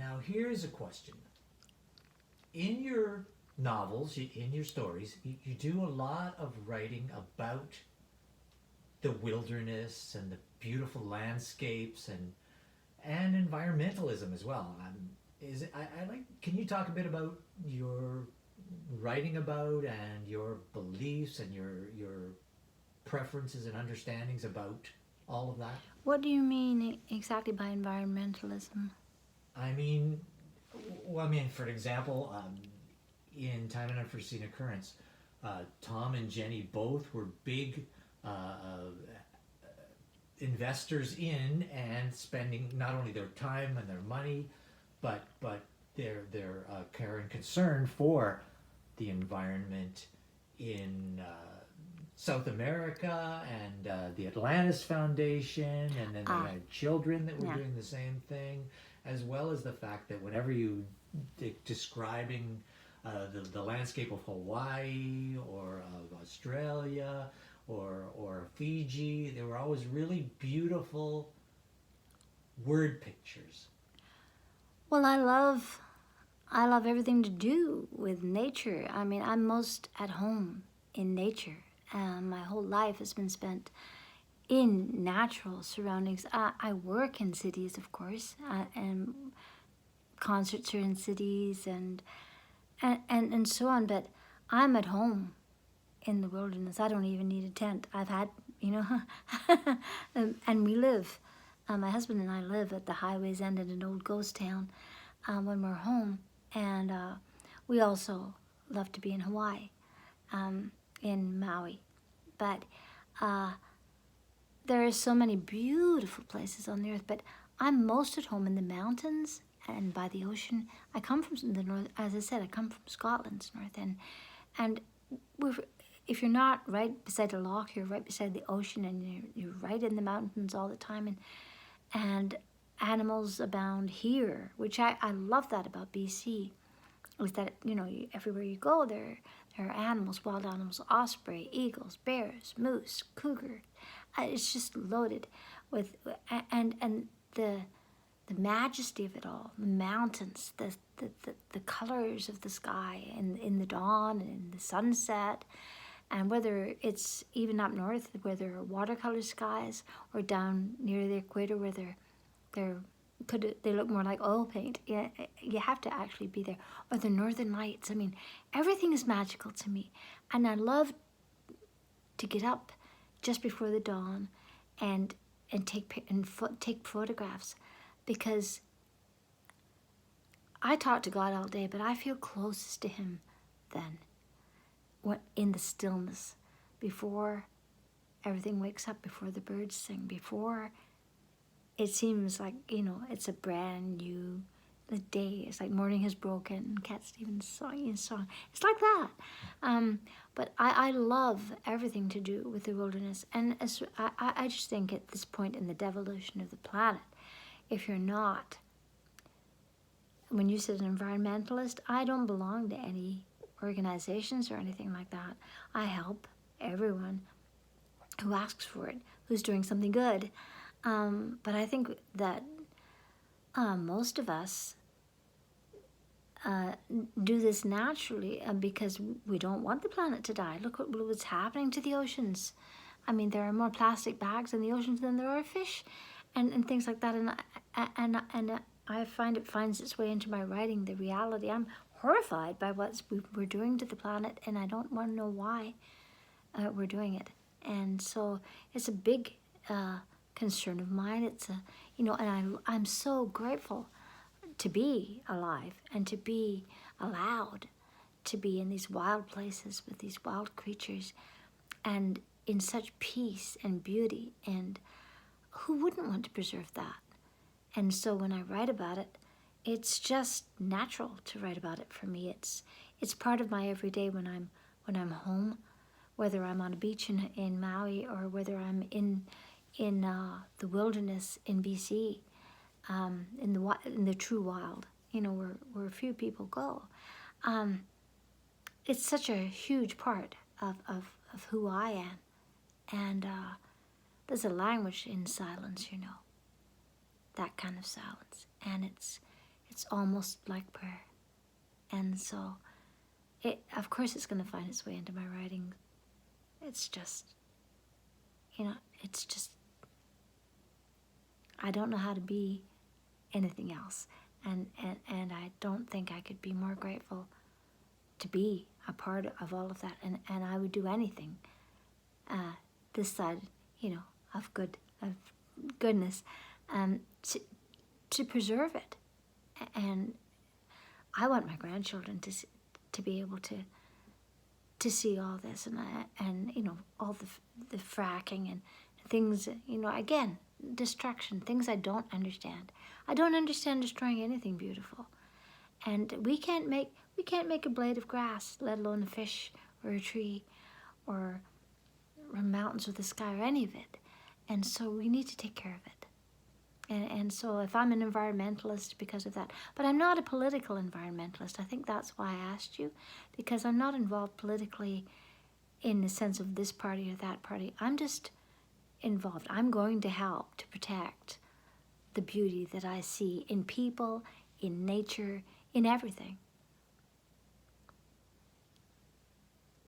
Now here's a question. In your novels, in your stories, you do a lot of writing about the wilderness and the beautiful landscapes and environmentalism as well. Is it, I like. Can you talk a bit about your writing about and your beliefs and your preferences and understandings about all of that? What do you mean exactly by environmentalism? I mean, well, I mean, for example, in Time and Unforeseen Occurrence, Tom and Jenny both were big investors in and spending not only their time and their money, but their care and concern for the environment in South America and the Atlantis Foundation, and then they Ah, had children that were yeah. doing the same thing, as well as the fact that whenever you describing the landscape of Hawaii or of Australia or Fiji, they were always really beautiful word pictures. Well, I love everything to do with nature. I mean, I'm most at home in nature. My whole life has been spent in natural surroundings. I work in cities, of course, and concerts are in cities and so on. But I'm at home in the wilderness. I don't even need a tent. I've had, you know, and we live. My husband and I live at the highway's end in an old ghost town when we're home, and we also love to be in Hawaii, in Maui. But there are so many beautiful places on the earth. But I'm most at home in the mountains and by the ocean. I come from the north, as I said. I come from Scotland's north, and we're, if you're not right beside a loch, you're right beside the ocean, and you're right in the mountains all the time, and animals abound here, which I love that about BC, is that, everywhere you go, there are animals, wild animals, osprey, eagles, bears, moose, cougar. It's just loaded with, and the majesty of it all, the mountains, the colors of the sky in the dawn and in the sunset, and whether it's even up north where there are watercolor skies, or down near the equator where they look more like oil paint. Yeah, you have to actually be there. Or the northern lights. I mean, everything is magical to me, and I love to get up just before the dawn and take photographs, because I talk to God all day, but I feel closest to Him then, in the stillness, before everything wakes up, before the birds sing, before it seems like, it's a brand new day. It's like morning has broken, Cat Stevens song. It's like that. But I love everything to do with the wilderness. And I just think at this point in the devolution of the planet, if you're not, when you said an environmentalist, I don't belong to any organizations or anything like that. I help everyone who asks for it, who's doing something good. But I think that most of us do this naturally because we don't want the planet to die. Look what's happening to the oceans. I mean, there are more plastic bags in the oceans than there are fish, and things like that. And I find it finds its way into my writing. The reality. I'm horrified by what we're doing to the planet, and I don't want to know why we're doing it. And so it's a big concern of mine. It's and I'm so grateful to be alive and to be allowed to be in these wild places with these wild creatures and in such peace and beauty. And who wouldn't want to preserve that? And so when I write about it, it's just natural to write about it for me. It's part of my everyday when I'm home, whether I'm on a beach in Maui or whether I'm in the wilderness in BC, in the true wild, where few people go. It's such a huge part of who I am, and there's a language in silence, that kind of silence, and it's It's almost like prayer. And so, of course it's going to find its way into my writing. It's just, it's just, I don't know how to be anything else. And I don't think I could be more grateful to be a part of all of that. And I would do anything this side, of goodness, to preserve it. And I want my grandchildren to be able to see all this, and all the fracking and things, again, destruction, things I don't understand. I don't understand destroying anything beautiful. And we can't make a blade of grass, let alone a fish or a tree or mountains or the sky or any of it. And so we need to take care of it. And so if I'm an environmentalist because of that, but I'm not a political environmentalist. I think that's why I asked you, because I'm not involved politically in the sense of this party or that party. I'm just involved. I'm going to help to protect the beauty that I see in people, in nature, in everything.